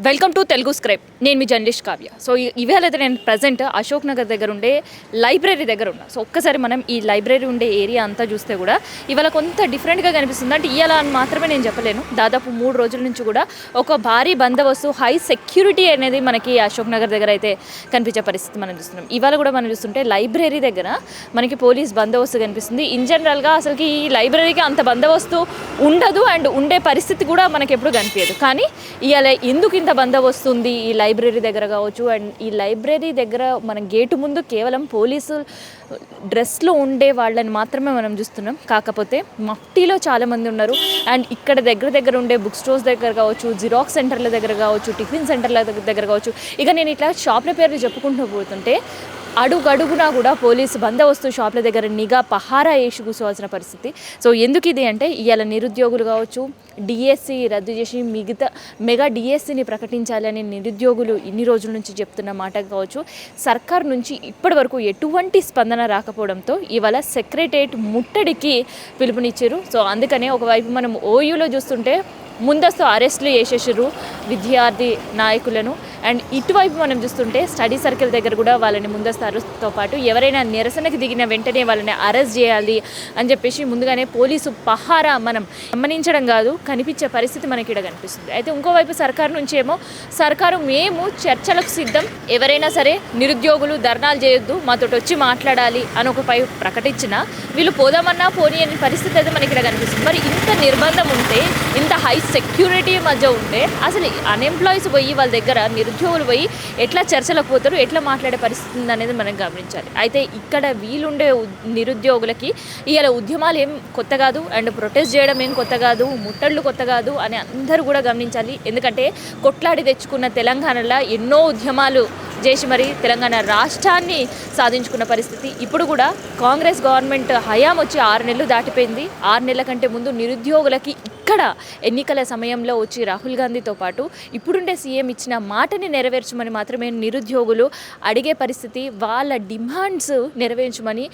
Welcome to Telugu scribe. నేను మీ journalist Kavya. So ఇవాళ అయితే నేను ప్రజెంట్ అశోక్ నగర్ దగ్గర ఉండే లైబ్రరీ దగ్గర ఉన్నా. సో ఒక్కసారి మనం ఈ లైబ్రరీ ఉండే ఏరియా అంతా చూస్తే కూడా ఇవాళ కొంత డిఫరెంట్గా కనిపిస్తుంది. అంటే ఇవాళ అని మాత్రమే నేను చెప్పలేను, దాదాపు 3 రోజుల నుంచి కూడా ఒక భారీ బందోబస్తు, హై సెక్యూరిటీ అనేది మనకి అశోక్ నగర్ దగ్గర అయితే కనిపించే పరిస్థితి మనం చూస్తున్నాం. ఇవాళ కూడా మనం చూస్తుంటే లైబ్రరీ దగ్గర మనకి పోలీస్ బందోబస్తు కనిపిస్తుంది. ఇన్ జనరల్గా అసలుకి ఈ లైబ్రరీకి అంత బందోబస్తు ఉండదు అండ్ ఉండే పరిస్థితి కూడా మనకి ఎప్పుడు కనిపించదు. కానీ ఇవాళ ఎందుకు ఇంత బందోబస్తు ఉంది ఈ లైబ్రరీ దగ్గర కావచ్చు. అండ్ ఈ లైబ్రరీ దగ్గర మనం గేటు ముందు కేవలం పోలీసు డ్రెస్లో ఉండే వాళ్ళని మాత్రమే మనం చూస్తున్నాం. కాకపోతే మఫ్టీలో చాలామంది ఉన్నారు. అండ్ ఇక్కడ దగ్గర ఉండే బుక్ స్టోర్స్ దగ్గర కావచ్చు, జిరాక్స్ సెంటర్ల దగ్గర కావచ్చు, టిఫిన్ సెంటర్ల దగ్గర కావచ్చు, ఇక నేను ఇట్లా షాప్ల పేర్లు చెప్పుకుంటూ పోతుంటే అడుగడుగునా కూడా పోలీసు బందోబస్తు షాప్ల దగ్గర నిఘా పహారా వేసి కూర్చోవాల్సిన పరిస్థితి. సో ఎందుకు ఇది అంటే ఇవాళ నిరుద్యోగులు కావచ్చు, డిఎస్సి రద్దు చేసి మెగా డిఎస్సిని ప్రకటించాలని నిరుద్యోగులు ఇన్ని రోజుల నుంచి చెప్తున్న మాట కావచ్చు, సర్కార్ నుంచి ఇప్పటి వరకు ఎటువంటి స్పందన రాకపోవడంతో ఇవాళ సెక్రటేరియట్ ముట్టడికి పిలుపునిచ్చారు. సో అందుకనే ఒకవైపు మనం ఓయూలో చూస్తుంటే ముందస్తు అరెస్టులు చేసేసారు విద్యార్థి నాయకులను. అండ్ ఇటువైపు మనం చూస్తుంటే స్టడీ సర్కిల్ దగ్గర కూడా వాళ్ళని ముందస్తు అరెస్ట్తో పాటు ఎవరైనా నిరసనకి దిగిన వెంటనే వాళ్ళని అరెస్ట్ చేయాలి అని చెప్పేసి ముందుగానే పోలీసు పహారా మనం గమనించడం కాదు, కనిపించే పరిస్థితి మనకి ఇక్కడ కనిపిస్తుంది. అయితే ఇంకోవైపు సర్కారు నుంచి ఏమో సర్కారు మేము చర్చలకు సిద్ధం, ఎవరైనా సరే నిరుద్యోగులు ధర్నాలు చేయొద్దు, మాతో వచ్చి మాట్లాడాలి అని ఒకపై ప్రకటించినా వీళ్ళు పోదామన్నా పోనీ అనే పరిస్థితి అయితే మనకి ఇక్కడ కనిపిస్తుంది. మరి ఇంత నిర్బంధం ఉంటే, ఇంత హై సెక్యూరిటీ మధ్య ఉంటే అసలు అన్ఎంప్లాయీస్ పోయి వాళ్ళ దగ్గర నిరుద్యోగులు పోయి ఎట్లా చర్చలకు పోతారు, ఎట్లా మాట్లాడే పరిస్థితి ఉంది అనేది మనం గమనించాలి. అయితే ఇక్కడ వీలుండే నిరుద్యోగులకి ఇవాళ ఉద్యమాలు ఏం కొత్త కాదు, అండ్ ప్రొటెస్ట్ చేయడం ఏం కొత్త కాదు, ముట్టళ్ళు కొత్త కాదు అని అందరూ కూడా గమనించాలి. ఎందుకంటే కొట్లాడి తెచ్చుకున్న తెలంగాణలో ఎన్నో ఉద్యమాలు చేసి మరి తెలంగాణ రాష్ట్రాన్ని సాధించుకున్న పరిస్థితి. ఇప్పుడు కూడా కాంగ్రెస్ గవర్నమెంట్ హయాం వచ్చి 6 నెలలు దాటిపోయింది. 6 నెలల కంటే ముందు నిరుద్యోగులకి ఇక్కడ ఎన్నికల సమయంలో వచ్చి రాహుల్ గాంధీతో పాటు ఇప్పుడుండే సీఎం ఇచ్చిన మాటని నెరవేర్చమని మాత్రమే నిరుద్యోగులు అడిగే పరిస్థితి. వాళ్ళ డిమాండ్స్ నెరవేర్చమని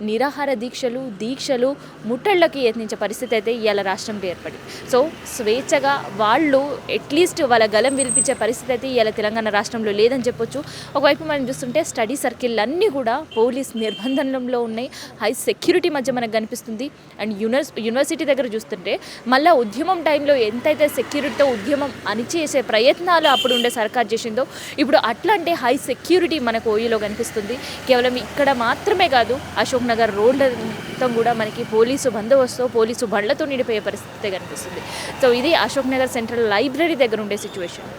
నిరాహార దీక్షలు ముట్టళ్ళకి యత్నించే పరిస్థితి అయితే ఇవాళ రాష్ట్రంలో ఏర్పడింది. సో స్వేచ్ఛగా వాళ్ళు అట్లీస్ట్ వాళ్ళ గలం విలిపించే పరిస్థితి అయితే ఇవాళ తెలంగాణ రాష్ట్రంలో లేదని చెప్పొచ్చు. ఒకవైపు మనం చూస్తుంటే స్టడీ సర్కిల్ అన్నీ కూడా పోలీస్ నిర్బంధంలో ఉన్నాయి, హై సెక్యూరిటీ మధ్య మనకు కనిపిస్తుంది. అండ్ యూనివర్సిటీ దగ్గర చూస్తుంటే మళ్ళీ ఉద్యమం టైంలో ఎంతైతే సెక్యూరిటీతో ఉద్యమం అణిచేసే ప్రయత్నాలు అప్పుడు ఉండే సర్కార్ చేసిందో ఇప్పుడు అట్లాంటి హై సెక్యూరిటీ మనకు ఓయూలో కనిపిస్తుంది. కేవలం ఇక్కడ మాత్రమే కాదు, అశోక్ నగర్ రోడ్ల మొత్తం కూడా మనకి పోలీసు బందోబస్తు, పోలీసు బండ్లతో నిండిపోయే పరిస్థితి కనిపిస్తుంది. సో ఇది అశోక్ నగర్ సెంట్రల్ లైబ్రరీ దగ్గర ఉండే సిచ్యువేషన్.